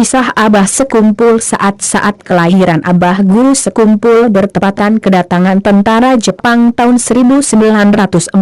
Kisah Abah Sekumpul. Saat-saat kelahiran Abah Guru Sekumpul bertepatan kedatangan tentara Jepang tahun 1942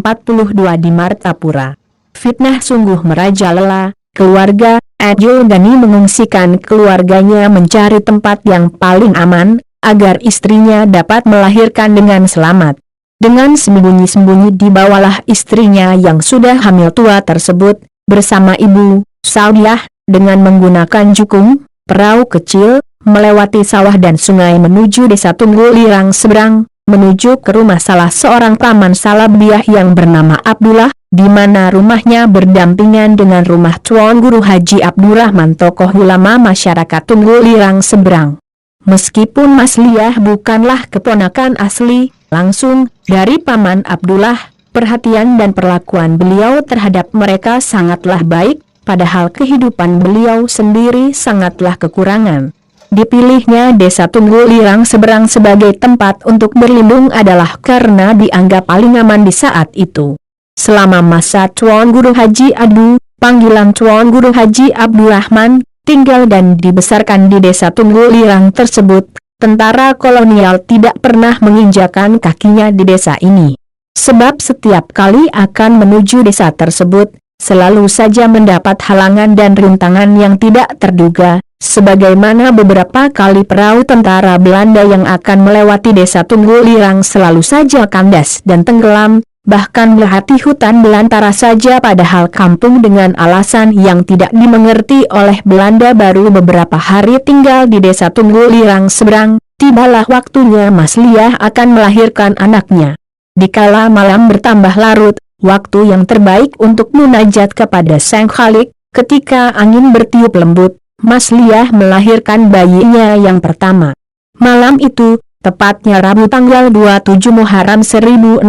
di Martapura. Fitnah sungguh merajalela. Keluarga Adjo Gani mengungsikan keluarganya mencari tempat yang paling aman, agar istrinya dapat melahirkan dengan selamat. Dengan sembunyi-sembunyi dibawalah istrinya yang sudah hamil tua tersebut, bersama ibu, Saudiah, dengan menggunakan jukung, perahu kecil, melewati sawah dan sungai menuju desa Tunggul Lirang seberang, menuju ke rumah salah seorang paman Salabiah yang bernama Abdullah, di mana rumahnya berdampingan dengan rumah Tuan Guru Haji Abdurrahman, tokoh ulama masyarakat Tunggul Lirang seberang. Meskipun Mas Liah bukanlah keponakan asli langsung dari paman Abdullah, perhatian dan perlakuan beliau terhadap mereka sangatlah baik, padahal kehidupan beliau sendiri sangatlah kekurangan. Dipilihnya desa Tunggul Lirang seberang sebagai tempat untuk berlindung adalah karena dianggap paling aman di saat itu. Selama masa Tuan Guru Haji Adu, panggilan Tuan Guru Haji Abdurrahman, tinggal dan dibesarkan di desa Tunggul Lirang tersebut, tentara kolonial tidak pernah menginjakan kakinya di desa ini. Sebab setiap kali akan menuju desa tersebut, selalu saja mendapat halangan dan rintangan yang tidak terduga, sebagaimana beberapa kali perahu tentara Belanda yang akan melewati desa Tunggul Lirang selalu saja kandas dan tenggelam, bahkan melewati hutan belantara saja padahal kampung dengan alasan yang tidak dimengerti oleh Belanda. Baru beberapa hari tinggal di desa Tunggul Lirang seberang, tibalah waktunya Mas Liah akan melahirkan anaknya. Dikala malam bertambah larut, waktu yang terbaik untuk munajat kepada Sang Khalik, ketika angin bertiup lembut, Mas Liah melahirkan bayinya yang pertama. Malam itu, tepatnya Rabu tanggal 27 Muharram 1611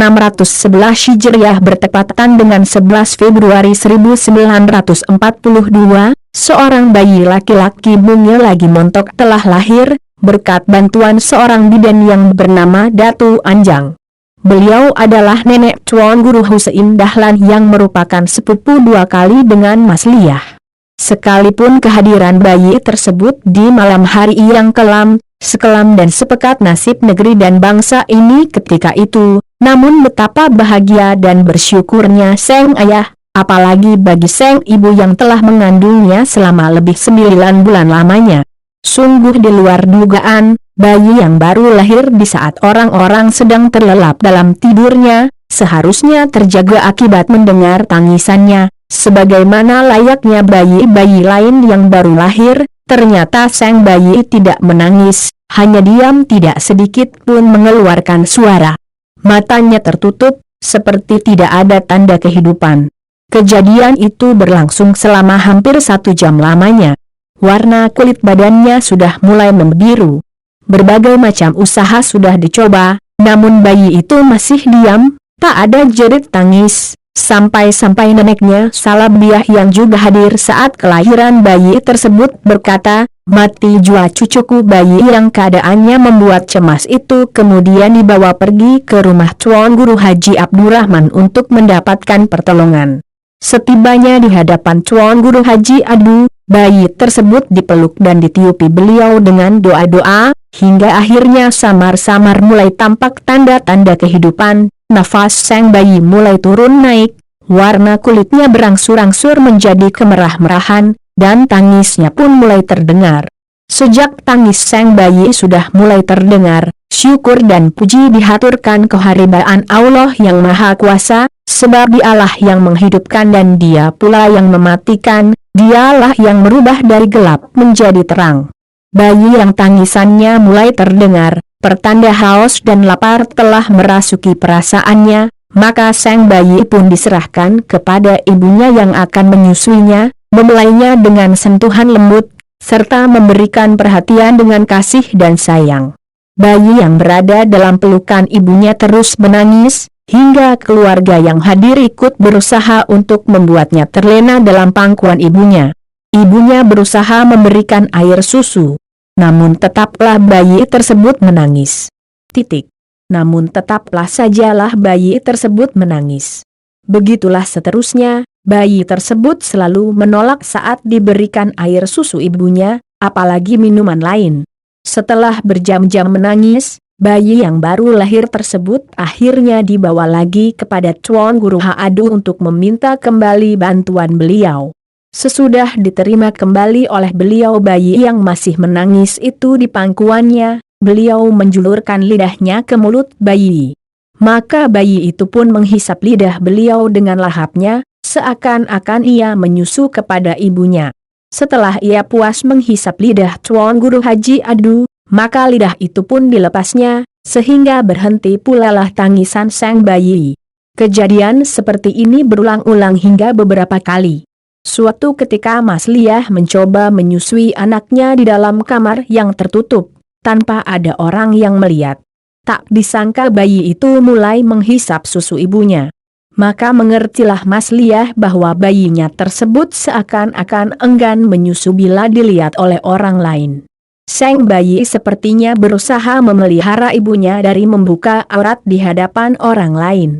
Hijriah bertepatan dengan 11 Februari 1942, seorang bayi laki-laki mungil lagi montok telah lahir, berkat bantuan seorang bidan yang bernama Datu Anjang. Beliau adalah nenek Tuan Guru Husein Dahlan yang merupakan sepupu dua kali dengan Mas Liah. Sekalipun kehadiran bayi tersebut di malam hari yang kelam, sekelam dan sepekat nasib negeri dan bangsa ini ketika itu, namun betapa bahagia dan bersyukurnya Sang Ayah, apalagi bagi Sang Ibu yang telah mengandungnya selama lebih 9 bulan lamanya. Sungguh di luar dugaan, bayi yang baru lahir di saat orang-orang sedang terlelap dalam tidurnya, seharusnya terjaga akibat mendengar tangisannya, sebagaimana layaknya bayi-bayi lain yang baru lahir. Ternyata sang bayi tidak menangis, hanya diam tidak sedikit pun mengeluarkan suara. Matanya tertutup, seperti tidak ada tanda kehidupan. Kejadian itu berlangsung selama hampir 1 jam lamanya. Warna kulit badannya sudah mulai membiru. Berbagai macam usaha sudah dicoba, namun bayi itu masih diam, tak ada jerit tangis. Sampai-sampai neneknya Salabiah yang juga hadir saat kelahiran bayi tersebut berkata, "Mati jua cucuku." Bayi yang keadaannya membuat cemas itu kemudian dibawa pergi ke rumah Tuan Guru Haji Abdurrahman untuk mendapatkan pertolongan. Setibanya di hadapan Tuan Guru Haji Adu, bayi tersebut dipeluk dan ditiupi beliau dengan doa-doa, hingga akhirnya samar-samar mulai tampak tanda-tanda kehidupan. Nafas sang bayi mulai turun naik, warna kulitnya berangsur-angsur menjadi kemerah-merahan, dan tangisnya pun mulai terdengar. Sejak tangis sang bayi sudah mulai terdengar, syukur dan puji dihaturkan kehadiran Allah yang Maha Kuasa, sebab Dialah yang menghidupkan dan Dia pula yang mematikan, Dialah yang merubah dari gelap menjadi terang. Bayi yang tangisannya mulai terdengar, pertanda haus dan lapar telah merasuki perasaannya, maka sang bayi pun diserahkan kepada ibunya yang akan menyusuinya, membelainya dengan sentuhan lembut, serta memberikan perhatian dengan kasih dan sayang. Bayi yang berada dalam pelukan ibunya terus menangis, hingga keluarga yang hadir ikut berusaha untuk membuatnya terlena dalam pangkuan ibunya. Ibunya berusaha memberikan air susu. Namun tetaplah bayi tersebut menangis. Namun tetaplah sajalah bayi tersebut menangis. Begitulah seterusnya, bayi tersebut selalu menolak saat diberikan air susu ibunya, apalagi minuman lain. Setelah berjam-jam menangis, bayi yang baru lahir tersebut akhirnya dibawa lagi kepada Tuan Guru Haadu untuk meminta kembali bantuan beliau. Sesudah diterima kembali oleh beliau, bayi yang masih menangis itu di pangkuannya, beliau menjulurkan lidahnya ke mulut bayi. Maka bayi itu pun menghisap lidah beliau dengan lahapnya, seakan-akan ia menyusu kepada ibunya. Setelah ia puas menghisap lidah Tuan Guru Haji Adu, maka lidah itu pun dilepasnya, sehingga berhenti pula lah tangisan sang bayi. Kejadian seperti ini berulang-ulang hingga beberapa kali. Suatu ketika Mas Liah mencoba menyusui anaknya di dalam kamar yang tertutup, tanpa ada orang yang melihat. Tak disangka bayi itu mulai menghisap susu ibunya. Maka mengertilah Mas Liah bahwa bayinya tersebut seakan-akan enggan menyusu bila dilihat oleh orang lain. Sang bayi sepertinya berusaha memelihara ibunya dari membuka aurat di hadapan orang lain.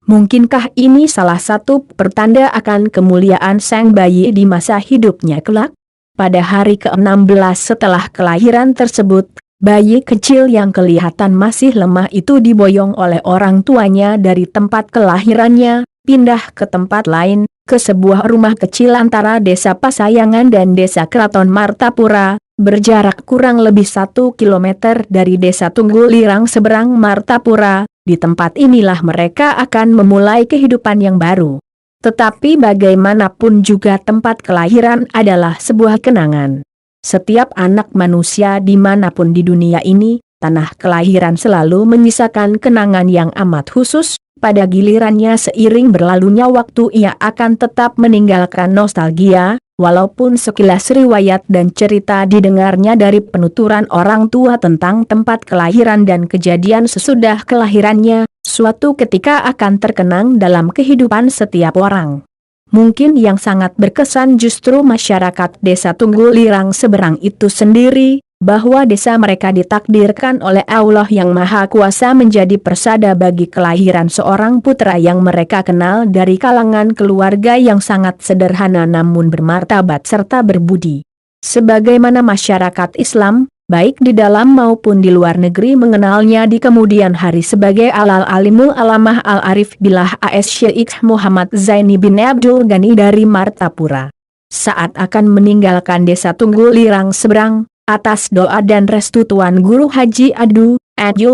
Mungkinkah ini salah satu pertanda akan kemuliaan sang bayi di masa hidupnya kelak? Pada hari ke-16 setelah kelahiran tersebut, bayi kecil yang kelihatan masih lemah itu diboyong oleh orang tuanya dari tempat kelahirannya, pindah ke tempat lain, ke sebuah rumah kecil antara desa Pasayangan dan desa Keraton Martapura, berjarak kurang lebih 1 kilometer dari desa Tunggulirang seberang Martapura. Di tempat inilah mereka akan memulai kehidupan yang baru. Tetapi bagaimanapun juga tempat kelahiran adalah sebuah kenangan. Setiap anak manusia dimanapun di dunia ini, tanah kelahiran selalu menyisakan kenangan yang amat khusus. Pada gilirannya seiring berlalunya waktu ia akan tetap meninggalkan nostalgia, walaupun sekilas riwayat dan cerita didengarnya dari penuturan orang tua tentang tempat kelahiran dan kejadian sesudah kelahirannya, suatu ketika akan terkenang dalam kehidupan setiap orang. Mungkin yang sangat berkesan justru masyarakat desa Tunggulirang seberang itu sendiri, bahwa desa mereka ditakdirkan oleh Allah yang Maha Kuasa menjadi persada bagi kelahiran seorang putra yang mereka kenal dari kalangan keluarga yang sangat sederhana namun bermartabat serta berbudi. Sebagaimana masyarakat Islam, baik di dalam maupun di luar negeri mengenalnya di kemudian hari sebagai Al-Alimul Alamah Al-Arif Billah AS Syekh Muhammad Zaini bin Abdul Ghani dari Martapura. Saat akan meninggalkan desa Tunggulirang seberang, atas doa dan restu Tuan Guru Haji Abdul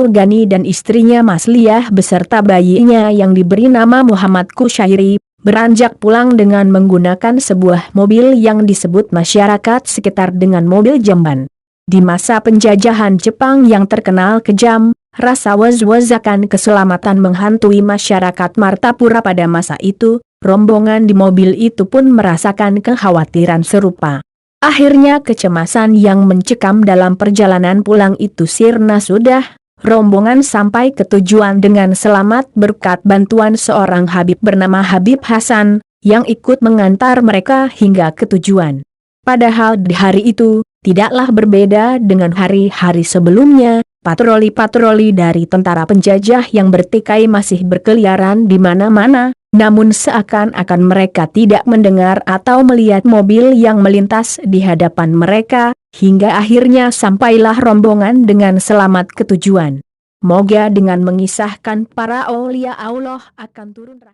Ghani dan istrinya Mas Liah beserta bayinya yang diberi nama Muhammad Kusyairi, beranjak pulang dengan menggunakan sebuah mobil yang disebut masyarakat sekitar dengan mobil jamban. Di masa penjajahan Jepang yang terkenal kejam, rasa was-was akan keselamatan menghantui masyarakat Martapura pada masa itu, rombongan di mobil itu pun merasakan kekhawatiran serupa. Akhirnya kecemasan yang mencekam dalam perjalanan pulang itu sirna sudah, rombongan sampai ke tujuan dengan selamat berkat bantuan seorang Habib bernama Habib Hasan, yang ikut mengantar mereka hingga ke tujuan. Padahal di hari itu, tidaklah berbeda dengan hari-hari sebelumnya, patroli-patroli dari tentara penjajah yang bertikai masih berkeliaran di mana-mana. Namun seakan-akan mereka tidak mendengar atau melihat mobil yang melintas di hadapan mereka, hingga akhirnya sampailah rombongan dengan selamat ke tujuan. Moga dengan mengisahkan para aulia Allah akan turun rahmat.